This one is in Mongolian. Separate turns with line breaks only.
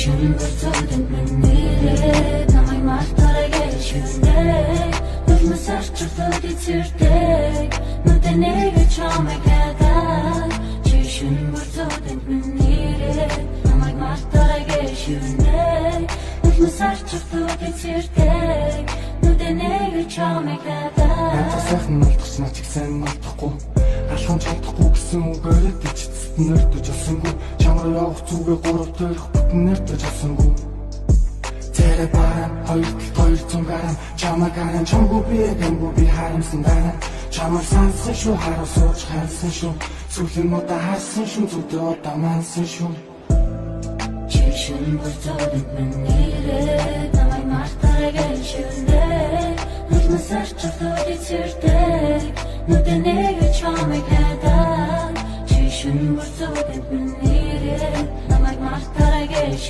Чишүүн бүртөөдөнд минь нэрээ намайг мартаарай гэж хүндэг Нулмас арчилтууд эцэрдэг Нүдэнэг чамайг хадаад Чишүүн бүртөөдөнд минь нэрээ намайг мартаарай гэж хүндэг Нулмас арчилтууд эцэрдэг Нүдэнэг чамайг хадаад
Надад сайхан малтах наа чиг сайн малтахгүй Алхам чадахгүй гэсэн үгээр дэжцэд нэрдэж олсонгүй Чамраа явах зүгээ гурав дээрх бүтэн нэрдэж олсонгүй Тэрэ баран хоёр цунгаран Чамайг харан чамгүй би харамсан дараа Чамайг сансан шүү хараа сууж харсан шүү Сүүлийн удаа харсан шүү зүгдээ удаа мансан шүү
Чишүүн бүртөөдөнд минь нэрээ намайг мартаарай гэж хүндэг Нулмас арчилтууд эцэрдэг Нүдэнэг чамайг хадаад Чишүүн бүртөөдөнд минь нэрээ намайг мартаарай гэж